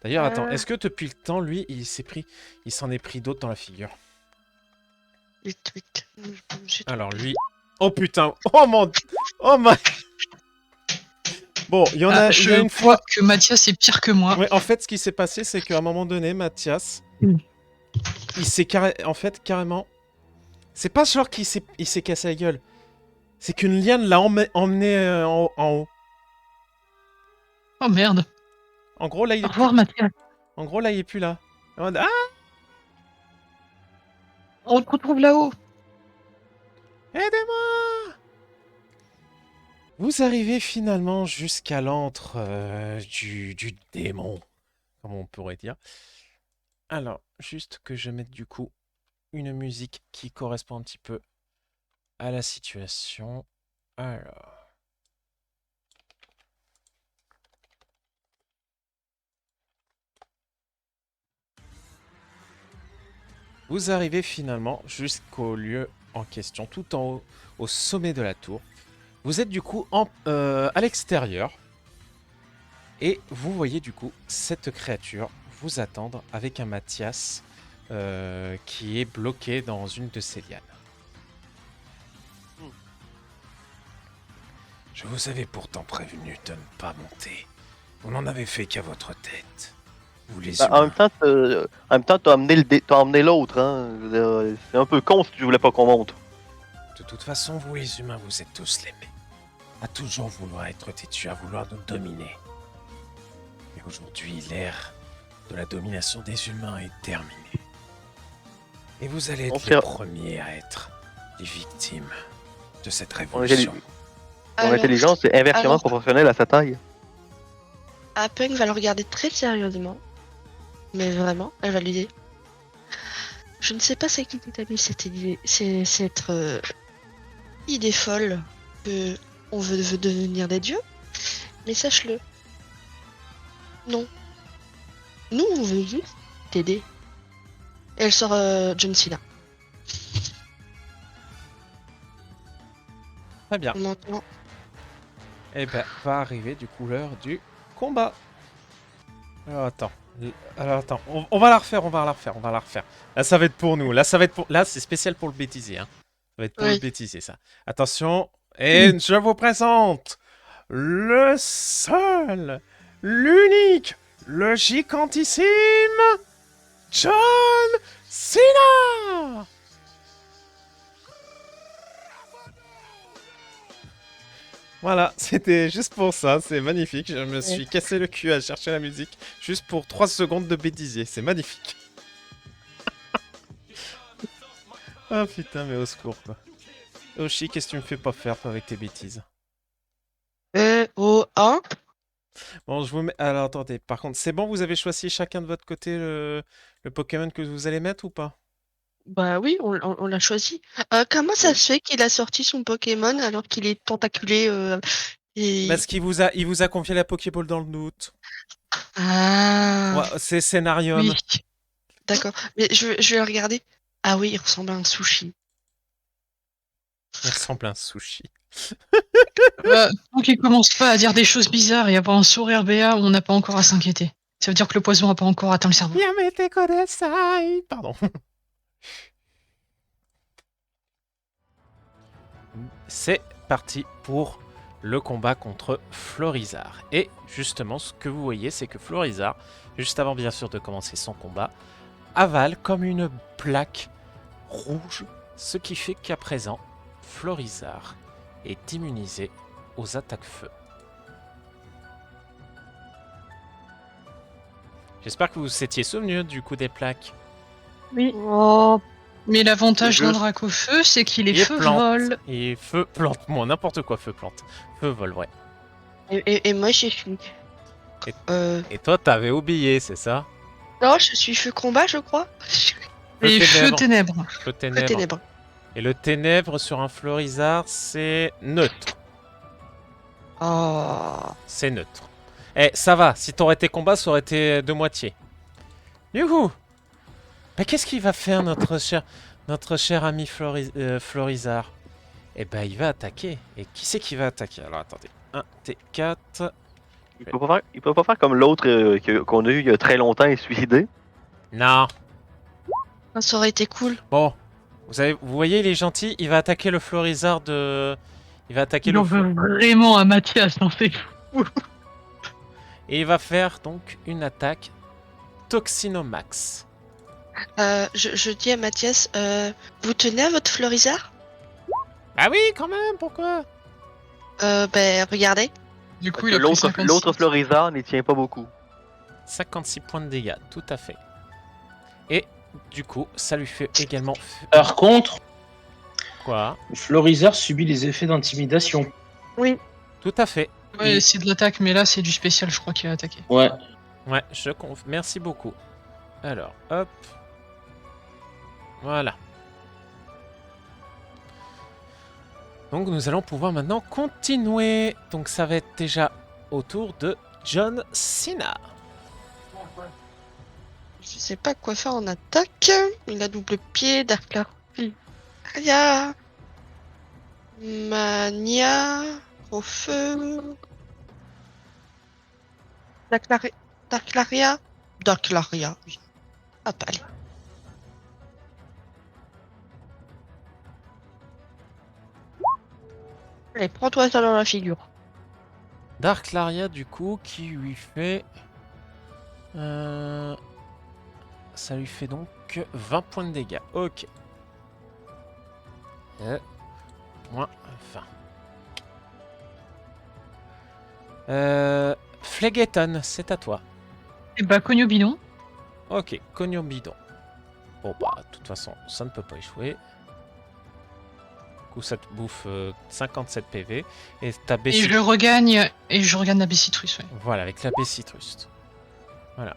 D'ailleurs, attends, est-ce que depuis le temps, lui, il s'en est pris d'autres dans la figure? Vite, vite. J'ai Alors trop- lui... Oh putain! Oh mon... Oh my... Bon, il y Ah, a je une crois fois... que Mathias est pire que moi. Ouais, en fait, ce qui s'est passé, c'est qu'à un moment donné, Mathias, il s'est en fait, carrément... C'est pas genre il s'est cassé la gueule. C'est qu'une liane l'a emmené en haut. Oh merde. En gros, là, il Au est plus... revoir Mathias. En gros, là, il est plus là. En mode, ah! On te retrouve là-haut. Aidez-moi! Vous arrivez finalement jusqu'à l'antre du démon, comme on pourrait dire. Alors, juste que je mette du coup une musique qui correspond un petit peu à la situation. Alors... Vous arrivez finalement jusqu'au lieu en question, tout en haut, au sommet de la tour. Vous êtes du coup à l'extérieur. Et vous voyez du coup cette créature vous attendre avec un Mathias qui est bloqué dans une de ses lianes. Je vous avais pourtant prévenu de ne pas monter. Vous n'en avez fait qu'à votre tête. Vous les En humains. même temps, t'as emmené l'autre, hein. Je veux dire, c'est un peu con si tu voulais pas qu'on monte. De toute façon, vous les humains, vous êtes tous les mêmes. À toujours vouloir être têtus, à vouloir nous dominer. Mais aujourd'hui, l'ère de la domination des humains est terminée. Et vous allez être les premiers à être les victimes de cette révolution. Son Alors, intelligence est inversement proportionnelle à sa taille. Punk va le regarder très sérieusement. Mais vraiment, elle va lui dire. Je ne sais pas c'est qui t'a mis cette idée, cette idée folle que on veut devenir des dieux, mais sache-le. Non. Nous, on veut juste t'aider. Et elle sort John Cena. Très bien. Maintenant, Et ben, va arriver du coup l'heure du combat. Alors attends. On va la refaire, on va la refaire. Là, ça va être pour nous. Là, c'est spécial pour le bêtisier. Hein. Ça va être pour le bêtisier, ça. Attention. Et je vous présente le seul, l'unique, le gigantissime John Cena. Voilà, c'était juste pour ça, c'est magnifique. Je me suis cassé le cul à chercher la musique juste pour 3 secondes de bêtisier, c'est magnifique. Ah putain, mais au secours quoi. Oshi, qu'est-ce que tu me fais pas faire toi avec tes bêtises? hein. Bon, je vous mets... Alors attendez, par contre, c'est bon, vous avez choisi chacun de votre côté le Pokémon que vous allez mettre ou pas? Bah oui, on l'a choisi. Comment ça se fait qu'il a sorti son Pokémon alors qu'il est tentaculé et... Parce qu'il il vous a confié la Pokéball dans le doute. Ah Ouais, c'est Scénarium. oui, d'accord. Mais je vais le regarder. Ah oui, il ressemble à un sushi. Il ressemble à un sushi. Tant qu'il commence pas à dire des choses bizarres et avoir un sourire béat, on n'a pas encore à s'inquiéter. Ça veut dire que le poison n'a pas encore atteint le cerveau. Yamete Kodesai. Pardon. C'est parti pour le combat contre Florizard. Et justement, ce que vous voyez, c'est que Florizard, juste avant bien sûr de commencer son combat, avale comme une plaque rouge, ce qui fait qu'à présent, Florizard est immunisé aux attaques feu. J'espère que vous vous étiez souvenu du coup des plaques. Oui. Oh, Mais l'avantage d'un drac au feu, c'est qu'il est feu vol. Et feu plante, moi n'importe quoi feu plante. Feu vol, ouais. et moi je suis. Et toi t'avais oublié, c'est ça? Non, je suis feu combat, je crois. Et feu ténèbres. Feu ténèbres. Et le ténèbre sur un Florizard, c'est neutre. Oh. C'est neutre. Eh, ça va, si t'aurais été combat, ça aurait été de moitié. Youhou! Mais qu'est-ce qu'il va faire notre cher ami Florizard? Eh ben, il va attaquer. Et qui c'est qui va attaquer? Alors, attendez. 1 T4. Il peut pas faire comme l'autre qu'on a eu il y a très longtemps et se suicider. Non. Ah, ça aurait été cool. Bon. Vous voyez, il est gentil. Il va attaquer le Florizard de... Il va attaquer Il le en veut vraiment à Mathias, non c'est fou. Et il va faire donc une attaque Toxinomax. Je dis à Mathias, vous tenez à votre Florizard? Ah oui, quand même, pourquoi? Ben, regardez. Du coup, il a pris L'autre 56. Florizard n'y tient pas beaucoup. 56 points de dégâts, tout à fait. Et du coup, ça lui fait également... Par contre, Quoi? Florizard subit les effets d'intimidation. Tout à fait. Ouais, c'est de l'attaque, mais là, c'est du spécial, je crois qu'il a attaqué. Ouais. Ouais, merci beaucoup. Alors, hop. Voilà. Donc nous allons pouvoir maintenant continuer. Donc ça va être déjà au tour de John Cena. Je sais pas quoi faire en attaque. Il a double pied, Dark Aria. Mania. Au feu. Darklaria. Darklaria, oui. Hop, allez. Allez, prends-toi ça dans la figure. Dark Laria du coup qui lui fait... ça lui fait donc 20 points de dégâts. Ok. Moins 20. Phlegethon, c'est à toi. Et bah, Cogno Bidon. Ok, Cognon Bidon. Bon bah, de toute façon, ça ne peut pas échouer. Du coup, ça te bouffe 57 PV. Et ta Et Bessie... je regagne, la Bessitrus, ouais. Voilà, avec la Bessitrust. Voilà.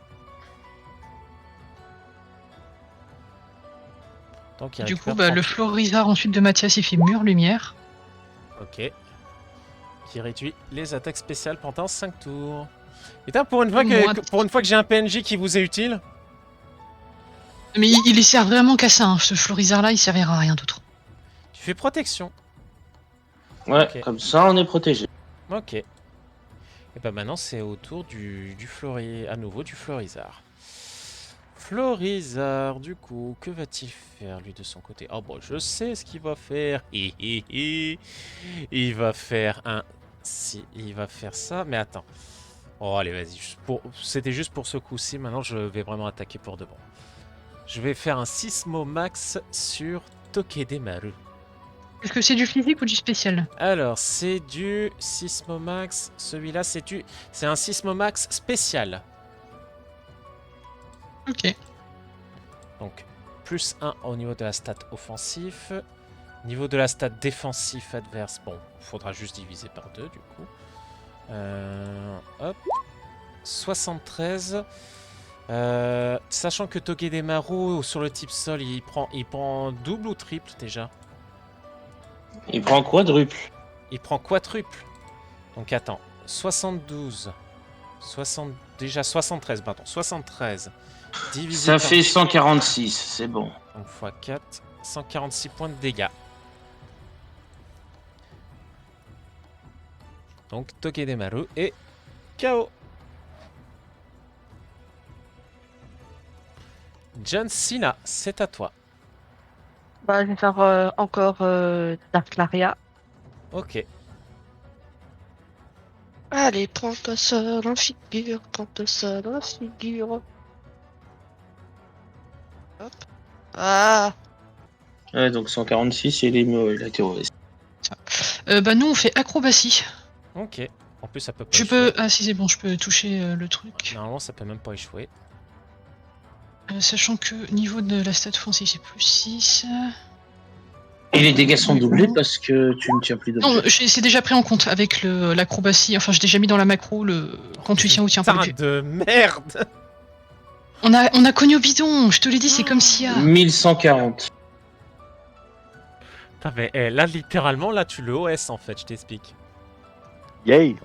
Donc, il Du récupère coup, bah, 30. le Florizard ensuite de Mathias, il fait mur lumière. Ok. Qui réduit les attaques spéciales pendant 5 tours. Putain, pour une fois que j'ai un PNJ qui vous est utile. Mais il sert vraiment qu'à ça, hein. Ce Florizard là, il servira à rien d'autre. Tu fais protection. Ouais, Ok. comme ça, on est protégé. Ok. Et bah maintenant c'est au tour à nouveau du Florizard. Florizard, du coup, que va-t-il faire lui de son côté? Oh bon, je sais ce qu'il va faire. Il va faire il va faire ça, mais attends. Oh allez, vas-y. C'était juste pour ce coup-ci. Maintenant, je vais vraiment attaquer pour de bon. Je vais faire un Sismomax sur Tokidemaru. Est-ce que c'est du physique ou du spécial? Alors, c'est du Sismomax. Celui-là, c'est un Sismomax spécial. Ok. Donc, plus 1 au niveau de la stat offensif. Niveau de la stat défensif adverse, bon, faudra juste diviser par 2 du coup. Hop. 73. Sachant que Togedemaru sur le type sol, il prend double ou triple déjà? Il prend quadruple. Il prend quadruple. Donc attends, 72. Déjà 73, pardon. 73. Divisé Ça par... fait 146, c'est bon. Donc x 4, 146 points de dégâts. Donc Togedemaru est KO. John Cena, c'est à toi. Bah, je vais faire encore Darklaria. Ok. Allez, prends-toi ça dans la figure, prends-toi ça dans la figure. Hop. Ah, Ouais, donc 146, il est la terroriste. Bah, nous, on fait acrobatie. Ok. En plus, ça peut pas Je échouer. peux. Ah, si, c'est bon, je peux toucher le truc. Normalement, ça peut même pas échouer. Sachant que niveau de la stat offensive, c'est plus 6. Et les dégâts sont doublés parce que tu ne tiens plus de Non, c'est déjà pris en compte avec l'acrobatie. Enfin, j'ai déjà mis dans la macro quand tu tiens ou tiens pas le Putain pied. de merde. On a cogné au bidon, je te l'ai dit, c'est comme si. 1140. Putain, mais là, littéralement, là, tu le OS en fait, je t'explique. Yay!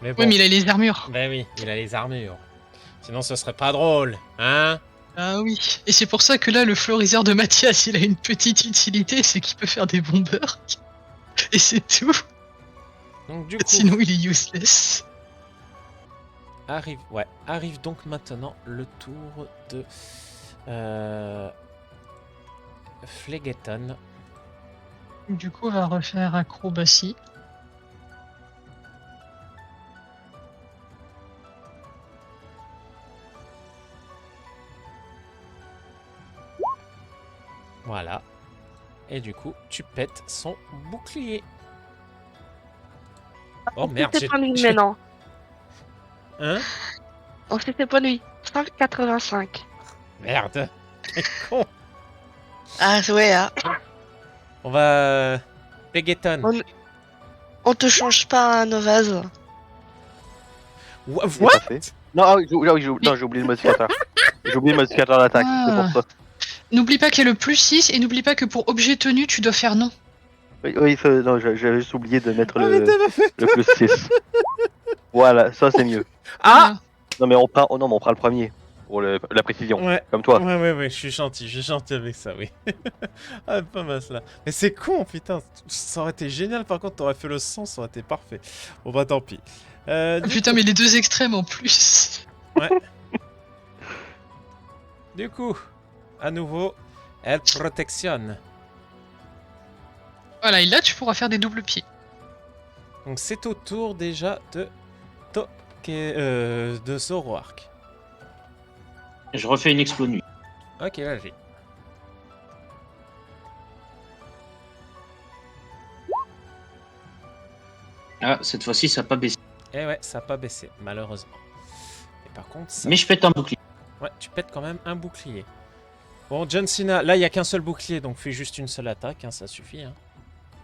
Mais bon. Oui, mais il a les armures. Ben oui, il a les armures. Sinon, ce serait pas drôle, hein? Ah oui. Et c'est pour ça que là, le Florizard de Mathias, il a une petite utilité, c'est qu'il peut faire des bombers. Et c'est tout. Donc, du coup, Sinon, il est useless. arrive donc maintenant le tour de Phlegethon. Du coup, on va refaire acrobatie. Voilà. Et du coup, tu pètes son bouclier. Oh merde, C'est pas lui maintenant. Hein? On fait ses points de vie. 185. Merde. Quel con. Ah ouais, hein. On va... Phlegethon. On te change pas un Novaz. What? Il est pas fait. Non, ah oui, non, j'ai oublié le modificateur. J'ai oublié le modificateur d'attaque, c'est pour ça. N'oublie pas qu'il y a le plus 6 et n'oublie pas que pour objet tenu, tu dois faire non. Oui, non, j'avais juste oublié de mettre Ah, mais t'as pas fait. le plus 6. Voilà, ça c'est mieux. Ah! Non, mais on prend, oh, non, mais on prend le premier. Pour la précision. Ouais. Comme toi. Ouais, je suis gentil avec ça, oui. Ah, pas mal cela. Mais c'est con, putain. Ça aurait été génial, par contre, t'aurais fait le 100, ça aurait été parfait. Bon, bah tant pis. Putain, mais les deux extrêmes en plus. Ouais. Du coup, à nouveau, elle protectionne. Voilà, et là, tu pourras faire des doubles pieds. Donc c'est au tour déjà de de Zoroark. Je refais une explo nuit. Ok, vas-y. Ah, cette fois-ci, ça n'a pas baissé. Eh ouais, ça n'a pas baissé, malheureusement. Et par contre, ça... Mais je pète un bouclier. Ouais, tu pètes quand même un bouclier. Bon, John Cena, là, il n'y a qu'un seul bouclier, donc fais juste une seule attaque, hein, ça suffit. Hein.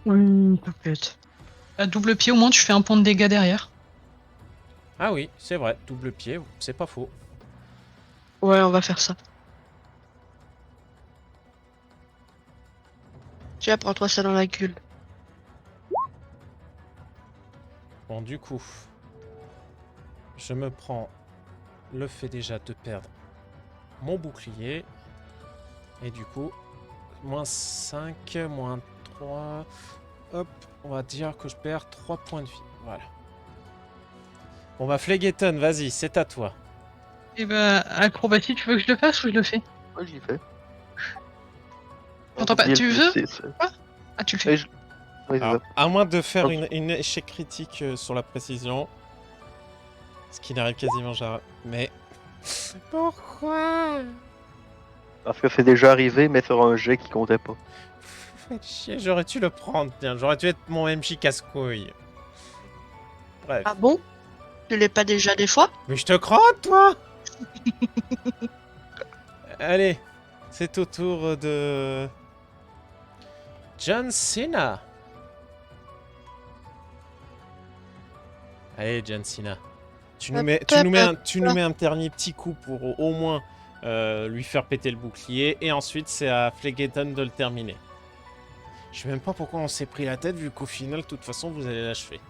Oui, peut-être. À double pied, au moins, tu fais un point de dégâts derrière. Ah oui, c'est vrai, double pied, c'est pas faux. Ouais, on va faire ça. Tiens, prends-toi ça dans la gueule. Bon, du coup, je me prends le fait déjà de perdre mon bouclier. Et du coup, moins 5, moins 3. Hop, on va dire que je perds 3 points de vie. Voilà. Bon bah, Phlegethon, vas-y, c'est à toi. Et bah, acrobatie, tu veux que je le fasse ou je le fais? Ouais, j'y fais. J'entends pas, Oublié tu le veux? plus 6. Ah, tu le fais. Oui, c'est Alors, ça. à moins de faire Ok. une échec critique sur la précision. Ce qui n'arrive quasiment jamais. Mais... Pourquoi? Parce que c'est déjà arrivé, mais sur un jet qui comptait pas. Faites chier, j'aurais dû le prendre, tiens. J'aurais dû être mon MJ casse-couille. Bref. Ah bon? Tu l'es pas déjà des fois? Mais je te crois, toi. Allez, c'est au tour de... John Cena. Allez, John Cena. Tu nous mets un dernier petit coup pour au moins lui faire péter le bouclier. Et ensuite, c'est à Phlegethon de le terminer. Je sais même pas pourquoi on s'est pris la tête, vu qu'au final, de toute façon, vous allez l'achever.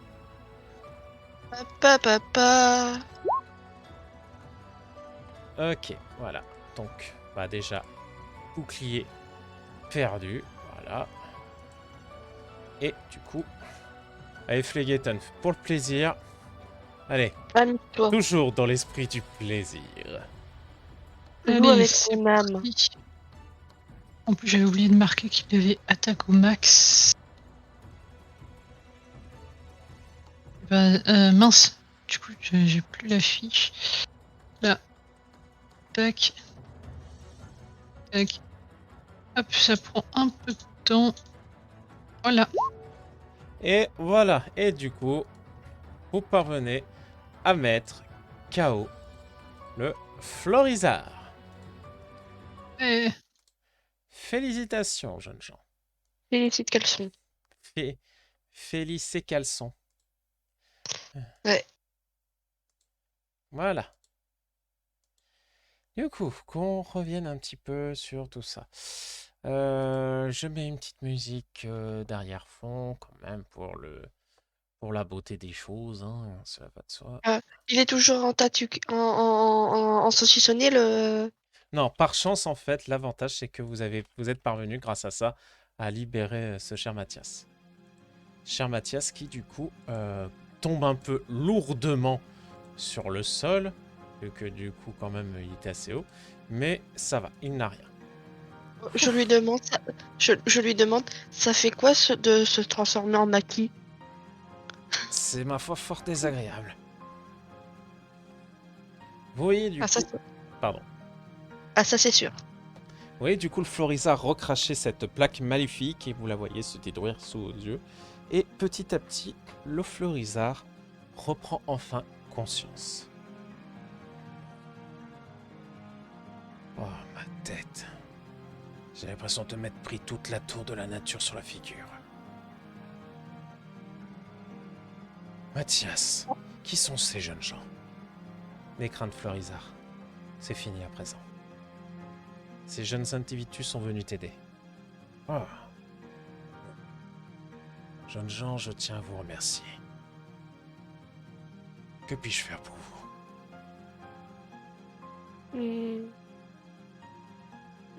Papa. Ok, voilà. Donc, bah déjà, bouclier perdu. Voilà. Et du coup, allez, Phlegethon, pour le plaisir. Allez, Amuse-toi. toujours dans l'esprit du plaisir. Joue Allez, avec c'est ton âme. parti. En plus, j'avais oublié de marquer qu'il avait attaque au max. Bah, mince. Du coup, j'ai plus la fiche. Là. Tac. Tac. Hop, ça prend un peu de temps. Voilà. Et voilà. Et du coup, vous parvenez à mettre KO le Florizard. Et... Félicitations, jeunes gens. Félicite caleçon. Félice et caleçon. Ouais. Voilà. Du coup, qu'on revienne un petit peu sur tout ça. Je mets une petite musique d'arrière-fond quand même pour la beauté des choses, hein, cela va de soi. Il est toujours en saucissonné le. Non, par chance en fait, l'avantage c'est que vous êtes parvenu grâce à ça à libérer ce cher Mathias. Cher Mathias qui du coup tombe un peu lourdement sur le sol, vu que du coup quand même il était assez haut, mais ça va, il n'a rien. Je lui demande, je lui demande, ça fait quoi de se transformer en maquis? C'est ma foi fort désagréable. Vous voyez du Ah coup... ça, Pardon. ah, ça c'est sûr. Vous voyez du coup le Florizard recracher cette plaque maléfique et vous la voyez se détruire sous vos yeux. Et petit à petit, le Florizard reprend enfin conscience. Oh, ma tête. J'ai l'impression de m'être pris toute la tour de la nature sur la figure. Mathias, qui sont ces jeunes gens? Les craintes Florizard, c'est fini à présent. Ces jeunes individus sont venus t'aider. Oh. Jeunes gens, je tiens à vous remercier. Que puis-je faire pour vous?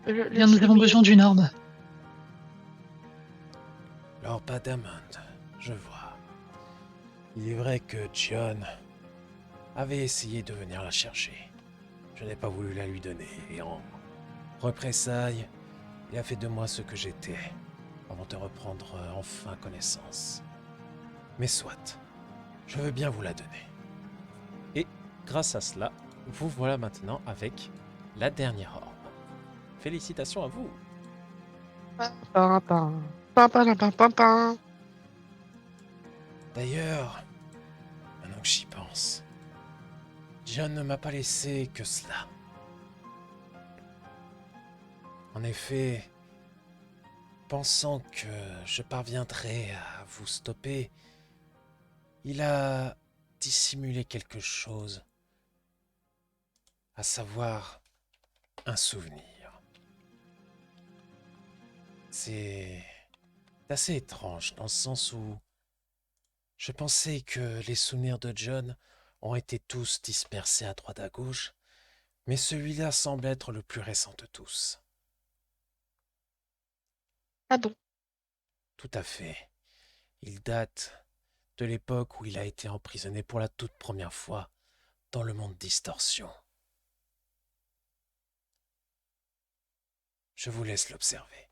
Bien, nous avons besoin d'une arme. Lord Badamond, je vois. Il est vrai que John avait essayé de venir la chercher. Je n'ai pas voulu la lui donner, et en représailles, il a fait de moi ce que j'étais, avant de reprendre enfin connaissance. Mais soit, je veux bien vous la donner. Et grâce à cela, vous voilà maintenant avec la dernière orbe. Félicitations à vous. D'ailleurs, maintenant que j'y pense, John ne m'a pas laissé que cela. En effet, pensant que je parviendrais à vous stopper, il a dissimulé quelque chose, à savoir un souvenir. C'est assez étrange dans le sens où je pensais que les souvenirs de John ont été tous dispersés à droite à gauche, mais celui-là semble être le plus récent de tous. Ah bon? Tout à fait. Il date de l'époque où il a été emprisonné pour la toute première fois dans le monde Distorsion. Je vous laisse l'observer.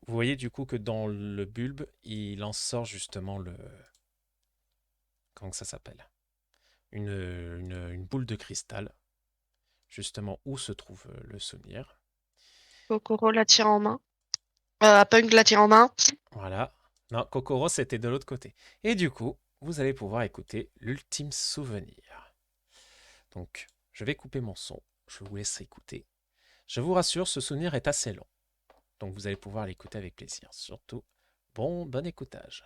Vous voyez du coup que dans le bulbe, il en sort justement le... Comment ça s'appelle? Une boule de cristal, justement où se trouve le souvenir. Kokoro la tire en main. Punk la tire en main. Voilà. Non, Kokoro, c'était de l'autre côté. Et du coup, vous allez pouvoir écouter l'ultime souvenir. Donc, je vais couper mon son. Je vous laisse écouter. Je vous rassure, ce souvenir est assez long. Donc, vous allez pouvoir l'écouter avec plaisir. Surtout, bon écoutage.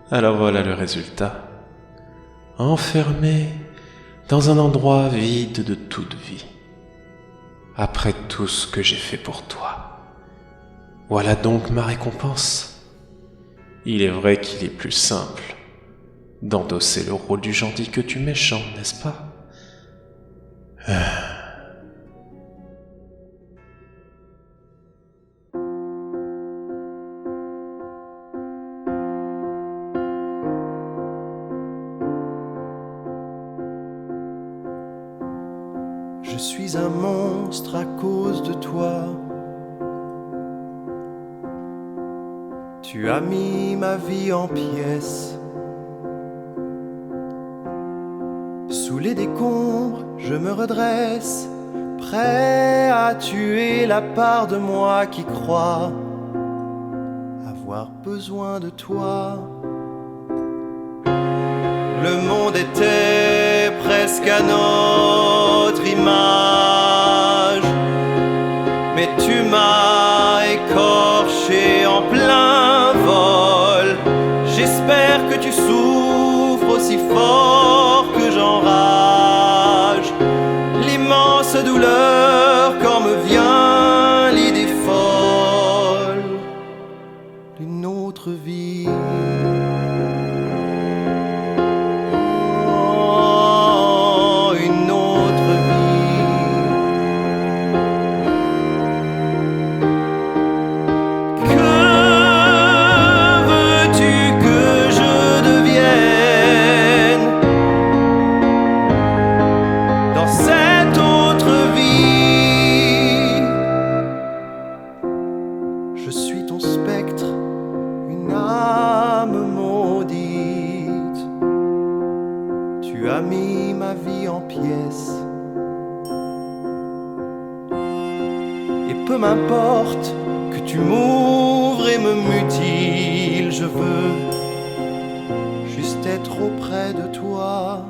Alors voilà le résultat. Enfermé dans un endroit vide de toute vie. Après tout ce que j'ai fait pour toi. Voilà donc ma récompense. Il est vrai qu'il est plus simple d'endosser le rôle du gentil que du méchant, n'est-ce pas? Je suis un monstre à cause de toi. Tu as mis ma vie en pièces. Sous les décombres, je me redresse, prêt à tuer la part de moi qui croit avoir besoin de toi. Le monde était presque à notre image, mais tu m'as écorché en plein vol. J'espère que tu souffres aussi fort que j'enrage. L'immense douleur quand me vient l'idée folle d'une autre vie. m'importe que tu m'ouvres et me mutiles. Je veux juste être auprès de toi.